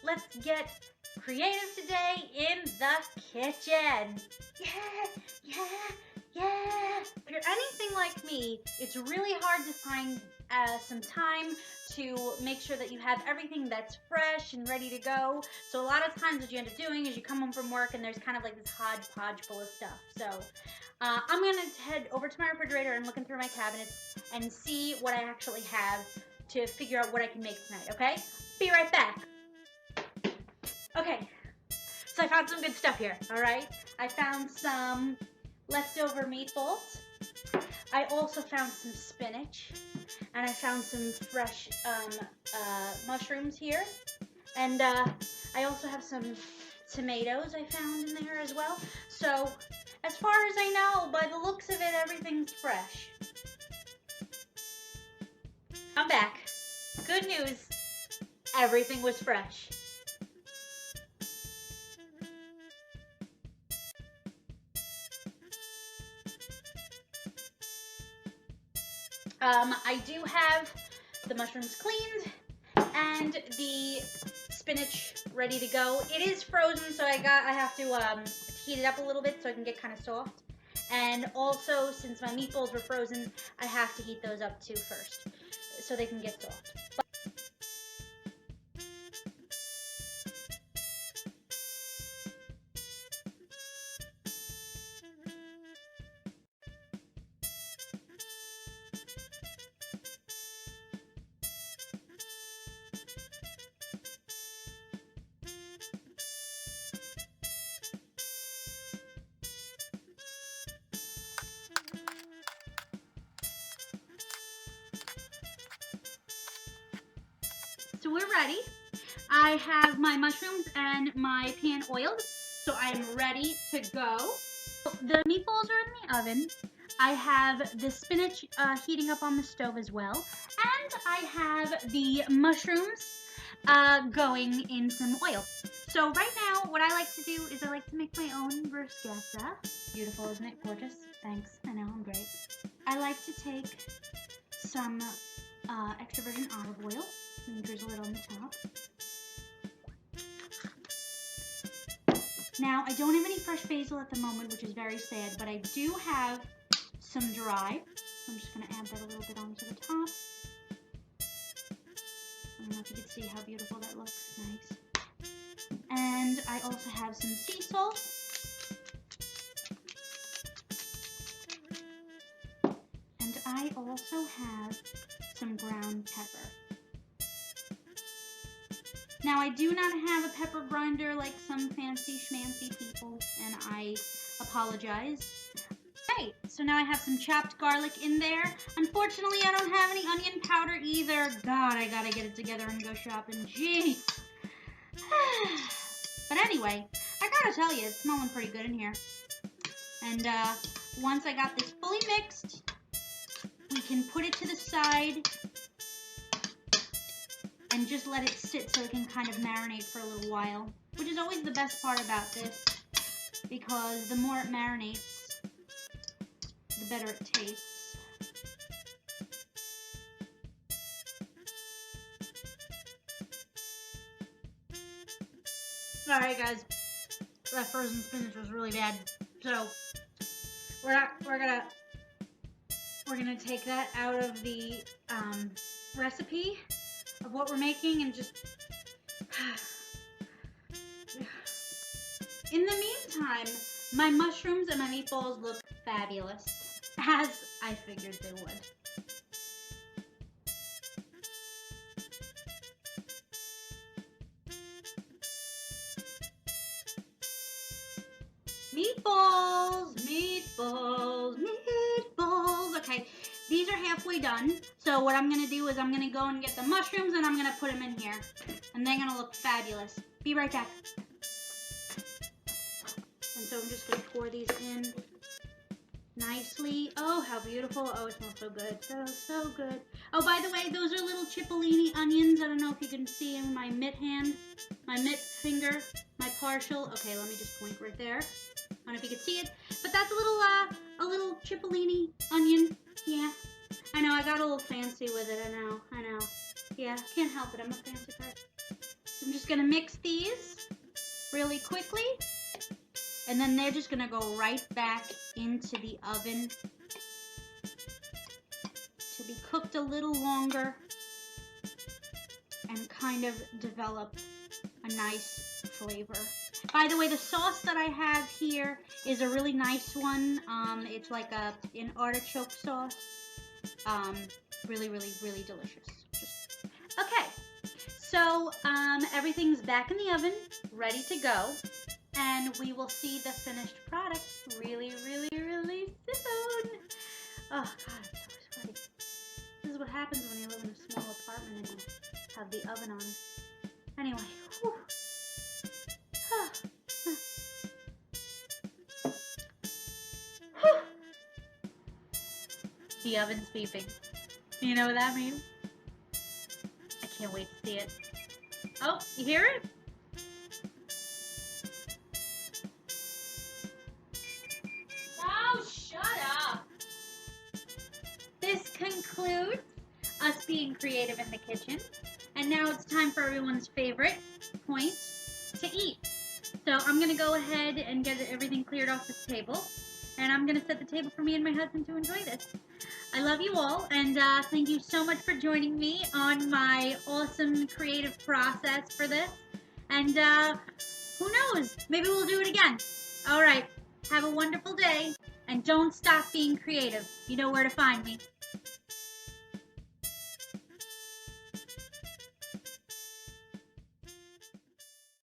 let's get creative today in the kitchen. Yeah. If you're anything like me, it's really hard to find some time to make sure that you have everything that's fresh and ready to go. So a lot of times what you end up doing is you come home from work and there's kind of like this Hodge Podge full of stuff. So I'm going to head over to my refrigerator and looking through my cabinets and see what I actually have to figure out what I can make tonight, okay? Be right back. Okay, so I found some good stuff here, all right? I found some leftover meatballs. I also found some spinach, and I found some fresh mushrooms here. And I also have some tomatoes I found in there as well. So, as far as I know, by the looks of it, everything's fresh. I'm back. Good news, everything was fresh. I do have the mushrooms cleaned and the spinach ready to go. It is frozen, so I have to heat it up a little bit so I can get kind of soft. And also, since my meatballs were frozen, I have to heat those up too first so they can get soft. So we're ready. I have my mushrooms and my pan oiled, so I am ready to go. The meatballs are in the oven. I have the spinach heating up on the stove as well, and I have the mushrooms going in some oil. So right now, what I like to do is I like to make my own bruschetta. Beautiful, isn't it? Gorgeous. Thanks. I know, I'm great. I like to take some extra virgin olive oil and drizzle it on the top. Now, I don't have any fresh basil at the moment, which is very sad, but I do have some dry. So I'm just going to add that a little bit onto the top. I don't know if you can see how beautiful that looks. Nice. And I also have some sea salt. And I also have some ground pepper. Now, I do not have a pepper grinder like some fancy schmancy people, and I apologize. Okay, so now I have some chopped garlic in there. Unfortunately, I don't have any onion powder either. God, I gotta get it together and go shopping. Jeez. But anyway, I gotta tell you, it's smelling pretty good in here. And once I got this fully mixed, we can put it to the side and just let it sit so it can kind of marinate for a little while, which is always the best part about this, because the more it marinates, the better it tastes. Alright guys, that frozen spinach was really bad, so we're gonna take that out of the recipe of what we're making and just in the meantime, my mushrooms and my meatballs look fabulous, as I figured they would. Meatballs. Okay, these are halfway done. So what I'm going to do is I'm going to go and get the mushrooms and I'm going to put them in here. And they're going to look fabulous. Be right back. And so I'm just going to pour these in nicely. Oh, how beautiful. Oh, it smells so good. So good. Oh, by the way, those are little cipollini onions. I don't know if you can see in my mitt hand, my mitt finger, my partial. Okay, let me just point right there. I don't know if you can see it, but that's a little cipollini onion. Yeah, I know, I got a little fancy with it. I know. Yeah, can't help it. I'm a fancy person. So I'm just gonna mix these really quickly, and then they're just gonna go right back into the oven to be cooked a little longer and kind of develop a nice flavor. By the way, the sauce that I have here is a really nice one. It's like an artichoke sauce. Really, really, really delicious. Okay, so everything's back in the oven, ready to go, and we will see the finished product really, really, really soon. Oh God, I'm so sweaty. This is what happens when you live in a small apartment and you have the oven on. Anyway, whew. The oven's beeping. You know what that means? I can't wait to see it. Oh, you hear it? Oh, shut up! This concludes us being creative in the kitchen. And now it's time for everyone's favorite point, to eat. So I'm going to go ahead and get everything cleared off the table. And I'm going to set the table for me and my husband to enjoy this. I love you all, and thank you so much for joining me on my awesome creative process for this. And who knows? Maybe we'll do it again. All right. Have a wonderful day, and don't stop being creative. You know where to find me.